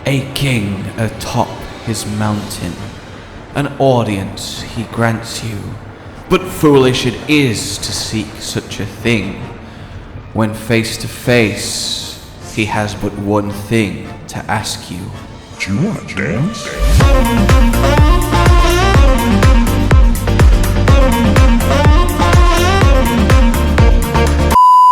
A king atop his mountain, an audience he grants you, but foolish it is to seek such a thing. When face to face, he has but one thing to ask you. Do you want to dance?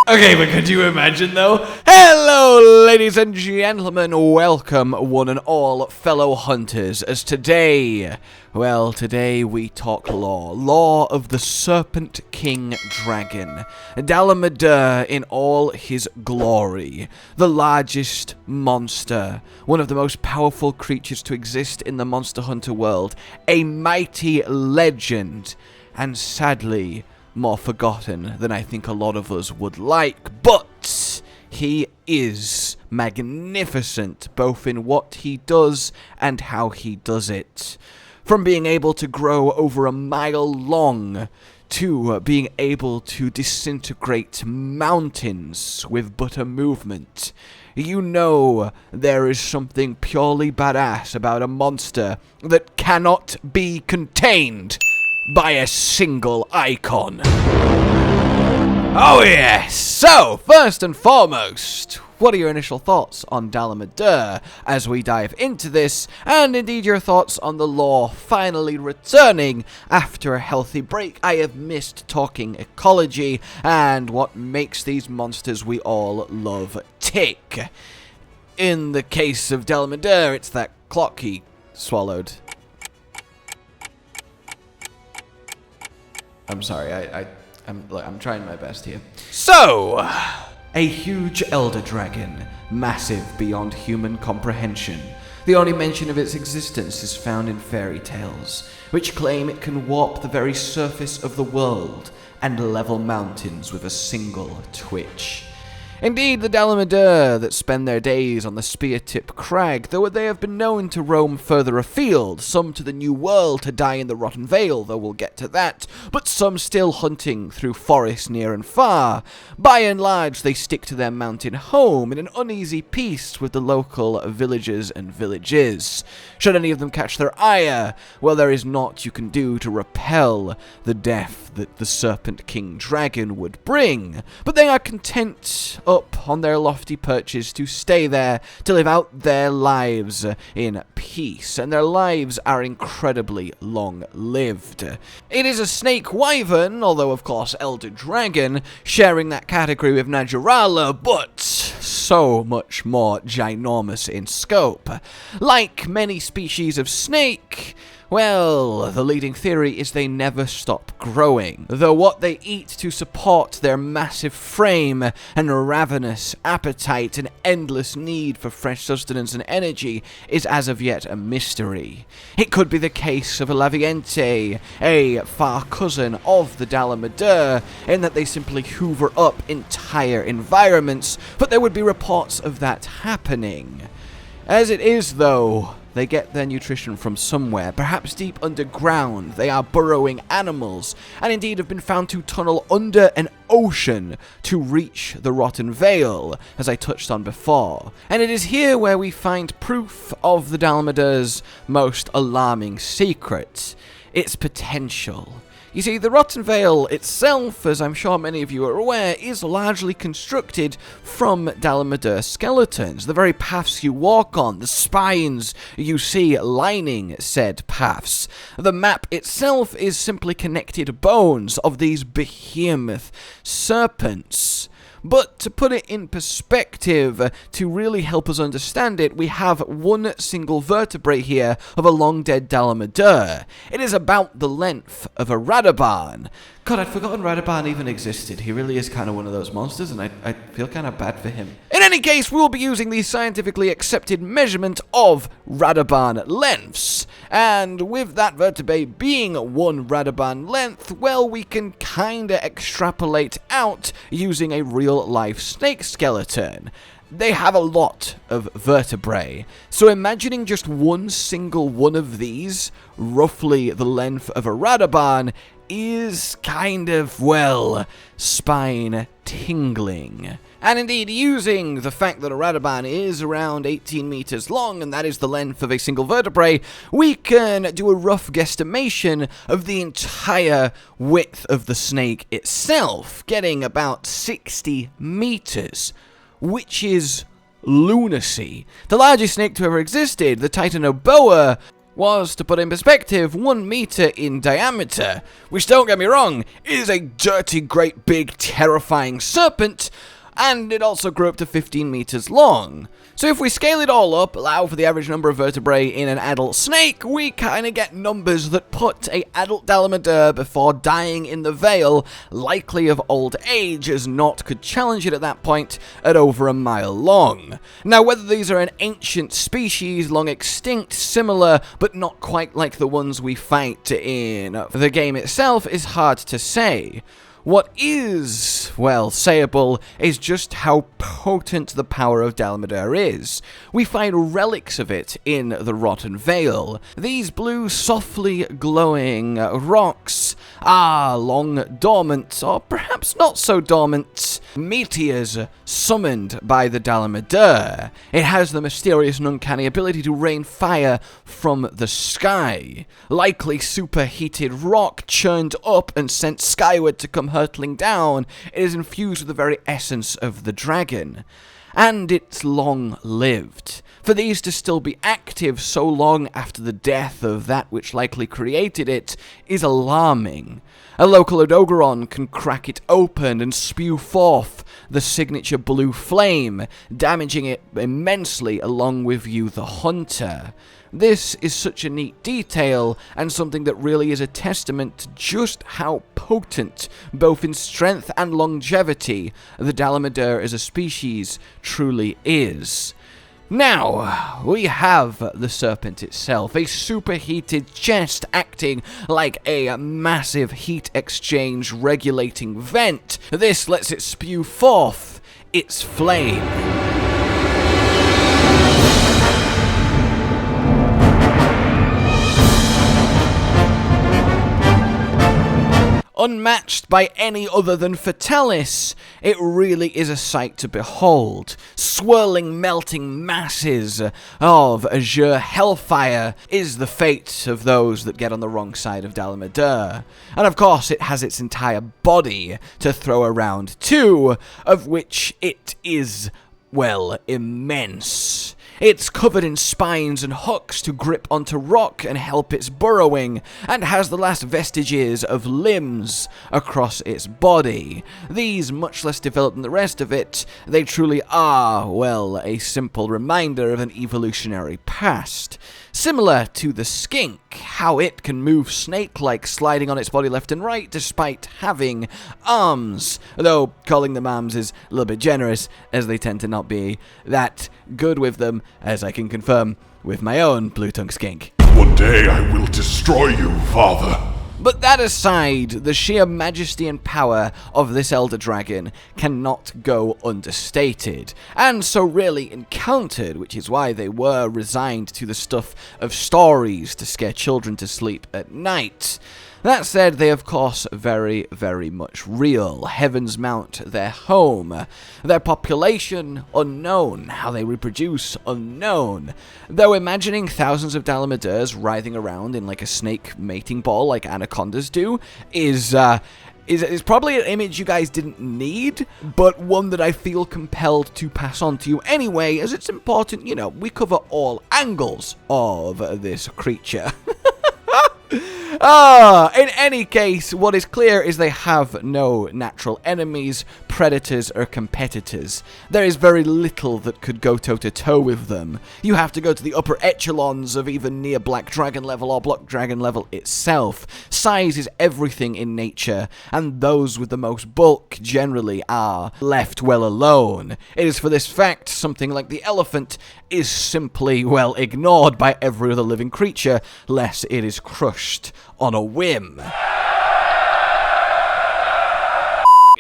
Okay, but could you imagine though? Hello, ladies and gentlemen, welcome one and all fellow hunters, as today we talk lore of the Serpent King Dragon, Dalamadur in all his glory, the largest monster, one of the most powerful creatures to exist in the Monster Hunter world, a mighty legend, and sadly, more forgotten than I think a lot of us would like, but he is magnificent, both in what he does and how he does it. From being able to grow over a mile long, to being able to disintegrate mountains with but a movement. You know there is something purely badass about a monster that cannot be contained by a single icon. Oh yes! So, first and foremost, what are your initial thoughts on Dalamadur as we dive into this, and indeed your thoughts on the lore finally returning after a healthy break? I have missed talking ecology and what makes these monsters we all love tick. In the case of Dalamadur, it's that clock he swallowed. I'm sorry, I'm trying my best here. So, a huge Elder Dragon, massive beyond human comprehension. The only mention of its existence is found in fairy tales, which claim it can warp the very surface of the world and level mountains with a single twitch. Indeed, the Dalamadur that spend their days on the Spear-Tip Crag, though they have been known to roam further afield, some to the New World to die in the Rotten Vale, though we'll get to that, but some still hunting through forests near and far. By and large, they stick to their mountain home in an uneasy peace with the local villagers and villages. Should any of them catch their ire, well, there is naught you can do to repel the death that the Serpent King Dragon would bring, but they are content up on their lofty perches to stay there to live out their lives in peace, and their lives are incredibly long-lived. It is a snake wyvern, although of course Elder Dragon, sharing that category with Najarala, but so much more ginormous in scope. Like many species of snake, well, the leading theory is they never stop growing, though what they eat to support their massive frame and ravenous appetite and endless need for fresh sustenance and energy is as of yet a mystery. It could be the case of a Laviente, a far cousin of the Dalamadur, in that they simply hoover up entire environments, but there would be reports of that happening. As it is, though, they get their nutrition from somewhere, perhaps deep underground. They are burrowing animals, and indeed have been found to tunnel under an ocean to reach the Rotten Vale, as I touched on before. And it is here where we find proof of the Dalamadur's most alarming secret, its potential. You see, the Rotten Vale itself, as I'm sure many of you are aware, is largely constructed from Dalamadur skeletons. The very paths you walk on, the spines you see lining said paths. The map itself is simply connected bones of these behemoth serpents. But to put it in perspective, to really help us understand it, we have one single vertebrae here of a long-dead Dalamadur. It is about the length of a Radabarn. God, I'd forgotten Radabarn even existed. He really is kind of one of those monsters, and I feel kind of bad for him. In any case, we'll be using the scientifically accepted measurement of Radabarn lengths. And with that vertebrae being one Radabarn length, well, we can kinda extrapolate out using a real-life snake skeleton. they have a lot of vertebrae. So imagining just one single one of these, roughly the length of a Radaban, is kind of, well, spine-tingling. And indeed, using the fact that a Radaban is around 18 meters long, and that is the length of a single vertebrae, we can do a rough guesstimation of the entire width of the snake itself, getting about 60 meters, which is lunacy. The largest snake to ever existed, the Titanoboa, was, to put in perspective, 1 meter in diameter, which, don't get me wrong, is a dirty, great, big, terrifying serpent, and it also grew up to 15 meters long. So if we scale it all up, allow for the average number of vertebrae in an adult snake, we kinda get numbers that put a adult Dalamadur before dying in the Vale, likely of old age, as naught could challenge it at that point, at over a mile long. Now, whether these are an ancient species, long extinct, similar, but not quite like the ones we fight in the game itself, is hard to say. What is, well, sayable is just how potent the power of Dalamadur is. We find relics of it in the Rotten Vale. These blue, softly glowing rocks are long dormant, or perhaps not so dormant, meteors summoned by the Dalamadur. It has the mysterious and uncanny ability to rain fire from the sky. Likely superheated rock churned up and sent skyward to come hurtling down. It is infused with the very essence of the dragon. And it's long-lived. For these to still be active so long after the death of that which likely created it is alarming. A local Odogaron can crack it open and spew forth the signature blue flame, damaging it immensely along with you, the hunter. This is such a neat detail, and something that really is a testament to just how potent, both in strength and longevity, the Dalamadur as a species truly is. Now, we have the Serpent itself, a superheated chest acting like a massive heat exchange regulating vent. This lets it spew forth its flame. Unmatched by any other than Fatalis, it really is a sight to behold. Swirling, melting masses of azure hellfire is the fate of those that get on the wrong side of Dalamadur. And of course, it has its entire body to throw around too, of which it is, well, immense. It's covered in spines and hooks to grip onto rock and help its burrowing, and has the last vestiges of limbs across its body. These, much less developed than the rest of it, they truly are, well, a simple reminder of an evolutionary past. Similar to the skink, how it can move snake-like, sliding on its body left and right despite having arms. Though calling them arms is a little bit generous, as they tend to not be that good with them, as I can confirm with my own blue-tongue skink. One day I will destroy you, father. But that aside, the sheer majesty and power of this Elder Dragon cannot go understated, and so rarely encountered, which is why they were resigned to the stuff of stories to scare children to sleep at night. That said, they of course very, very much real. Heaven's Mount, their home. Their population, unknown. How they reproduce, unknown. Though imagining thousands of Dalamadurs writhing around in like a snake mating ball like anacondas do is probably an image you guys didn't need, but one that I feel compelled to pass on to you anyway, as it's important, you know, we cover all angles of this creature. In any case, what is clear is they have no natural enemies, predators, or competitors. There is very little that could go toe-to-toe with them. You have to go to the upper echelons of even near Black Dragon level or Black Dragon level itself. Size is everything in nature, and those with the most bulk generally are left well alone. It is for this fact something like the elephant is simply, well, ignored by every other living creature, lest it is crushed on a whim.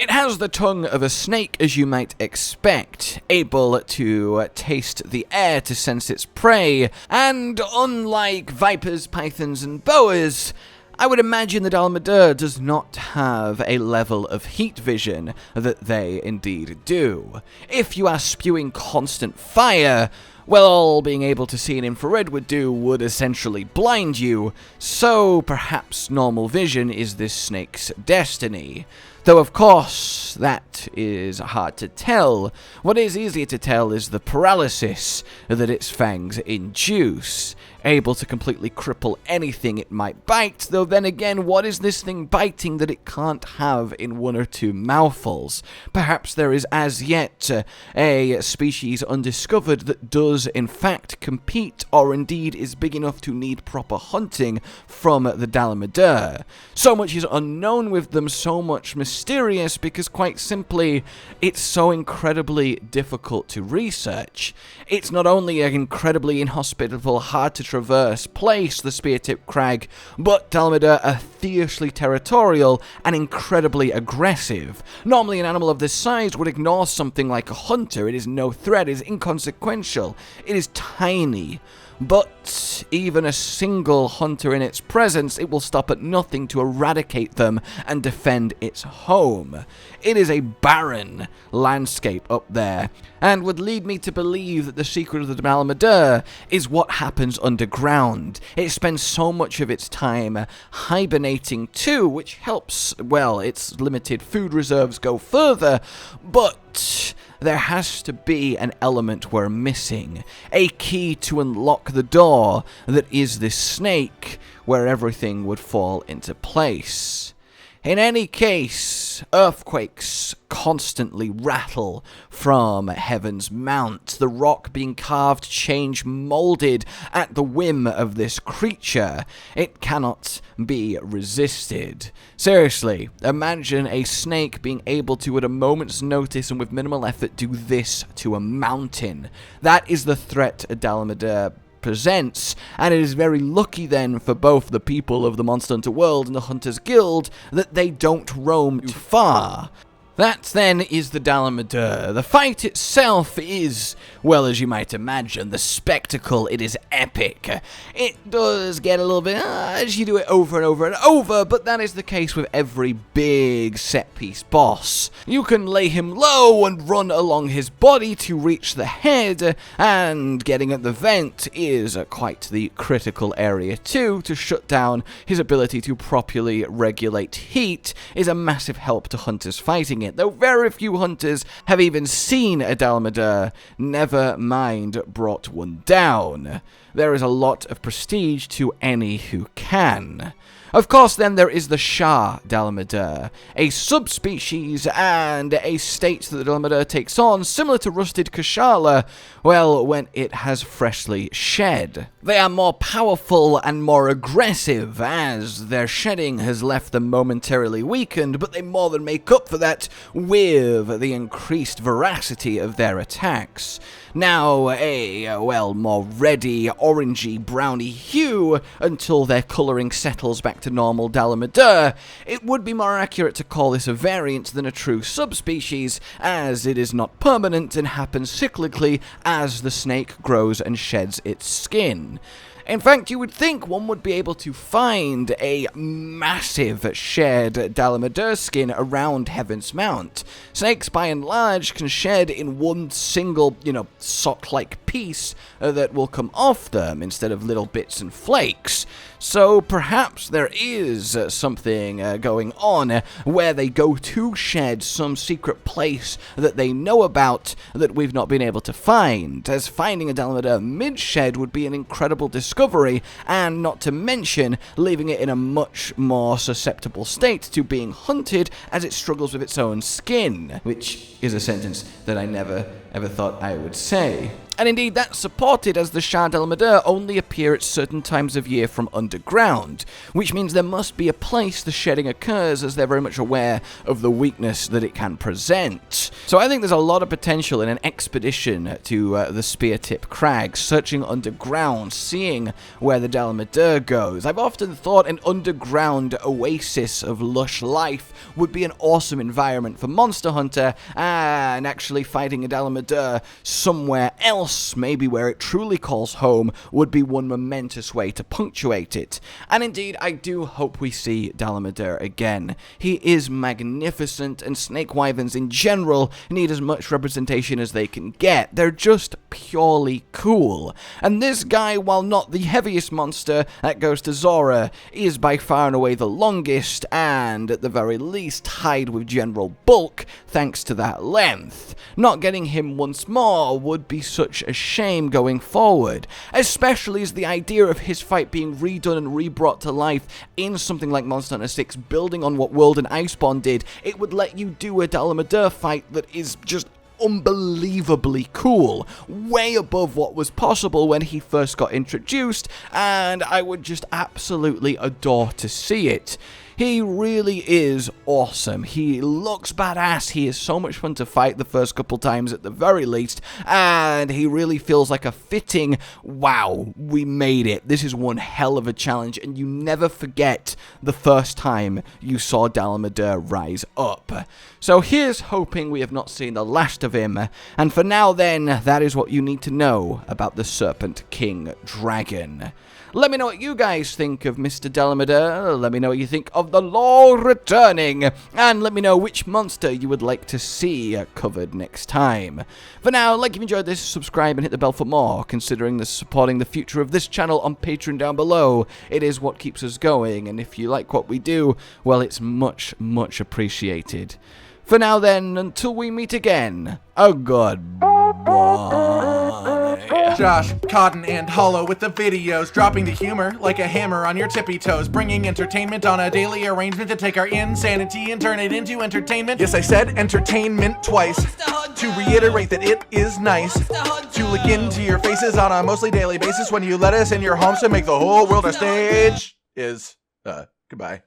It has the tongue of a snake, as you might expect, able to taste the air to sense its prey, and unlike vipers, pythons, and boas, I would imagine the Dalamadur does not have a level of heat vision that they indeed do. If you are spewing constant fire, well, all being able to see in infrared would essentially blind you, so perhaps normal vision is this snake's destiny. Though, of course, that is hard to tell. What is easier to tell is the paralysis that its fangs induce, able to completely cripple anything it might bite, though then again, what is this thing biting that it can't have in one or two mouthfuls? Perhaps there is as yet a species undiscovered that does in fact compete, or indeed is big enough to need proper hunting from the Dalamadur. So much is unknown with them, so much mysterious, because quite simply, it's so incredibly difficult to research. It's not only an incredibly inhospitable, hard to traverse place, the Spear-Tip Crag, but Dalamadur are fiercely territorial and incredibly aggressive. Normally an animal of this size would ignore something like a hunter. It is no threat, it is inconsequential, it is tiny. But even a single hunter in its presence, it will stop at nothing to eradicate them and defend its home. It is a barren landscape up there, and would lead me to believe that the secret of the Dalamadur is what happens underground. It spends so much of its time hibernating too, which helps, well, its limited food reserves go further, but there has to be an element we're missing, a key to unlock the door that is this snake, where everything would fall into place. In any case, earthquakes constantly rattle from Heaven's Mount, the rock being carved, changed, molded at the whim of this creature. It cannot be resisted. Seriously, imagine a snake being able to, at a moment's notice and with minimal effort, do this to a mountain. That is the threat a Dalamadur presents, and it is very lucky then for both the people of the Monster Hunter world and the Hunters Guild that they don't roam too far. That then is the Dalamadur. The fight itself is, well, as you might imagine, the spectacle, it is epic. It does get a little bit, as you do it over and over and over, but that is the case with every big set-piece boss. You can lay him low and run along his body to reach the head, and getting at the vent is quite the critical area too. To shut down his ability to properly regulate heat is a massive help to hunters fighting it. Though very few hunters have even seen a Dalamadur, never mind brought one down. There is a lot of prestige to any who can. Of course, then, there is the Shah Dalamadur, a subspecies and a state that the Dalamadur takes on, similar to Rusted Kushala, well, when it has freshly shed. They are more powerful and more aggressive, as their shedding has left them momentarily weakened, but they more than make up for that with the increased veracity of their attacks. Now a, well, more reddy, orangey, browny hue until their colouring settles back to normal Dalamadur. It would be more accurate to call this a variant than a true subspecies, as it is not permanent and happens cyclically as the snake grows and sheds its skin. In fact, you would think one would be able to find a massive shed Dalamadur skin around Heaven's Mount. Snakes, by and large, can shed in one single, sock-like piece that will come off them instead of little bits and flakes. So perhaps there is something going on where they go to shed some secret place that they know about that we've not been able to find, as finding a Dalamadur mid-shed would be an incredible discovery, and not to mention leaving it in a much more susceptible state to being hunted as it struggles with its own skin, which is a sentence that I never ever thought I would say. And indeed, that's supported as the Shah Dalamadur only appear at certain times of year from underground, which means there must be a place the shedding occurs, as they're very much aware of the weakness that it can present. So I think there's a lot of potential in an expedition to the Spear Tip Crags, searching underground, seeing where the Dalamadur goes. I've often thought an underground oasis of lush life would be an awesome environment for Monster Hunter, and actually fighting a Dalamadur somewhere else, maybe where it truly calls home, would be one momentous way to punctuate it. And indeed, I do hope we see Dalamadur again. He is magnificent, and snake wyverns in general need as much representation as they can get. They're just purely cool. And this guy, while not the heaviest monster that goes to Zora, is by far and away the longest, and at the very least tied with general bulk thanks to that length. Not getting him once more would be such a shame going forward, especially as the idea of his fight being redone and rebrought to life in something like Monster Hunter 6, building on what World and Iceborne did. It would let you do a Dalamadur fight that is just unbelievably cool, way above what was possible when he first got introduced, and I would just absolutely adore to see it. He really is awesome. He looks badass. He is so much fun to fight the first couple times at the very least, and he really feels like a fitting, wow, we made it. This is one hell of a challenge, and you never forget the first time you saw Dalamadur rise up. So here's hoping we have not seen the last of him, and for now then, that is what you need to know about the Serpent King Dragon. Let me know what you guys think of Mr. Dalamadur, let me know what you think of the law returning, and let me know which monster you would like to see covered next time. For now, like if you enjoyed this, subscribe and hit the bell for more, considering supporting the future of this channel on Patreon down below. It is what keeps us going, and if you like what we do, well, it's much, much appreciated. For now then, until we meet again, a goodbye. Josh, Cotton, and Hollow with the videos, dropping the humor like a hammer on your tippy toes, bringing entertainment on a daily arrangement to take our insanity and turn it into entertainment. Yes, I said entertainment twice, to reiterate that it is nice to look into your faces on a mostly daily basis when you let us in your homes to make the whole world a stage. Goodbye.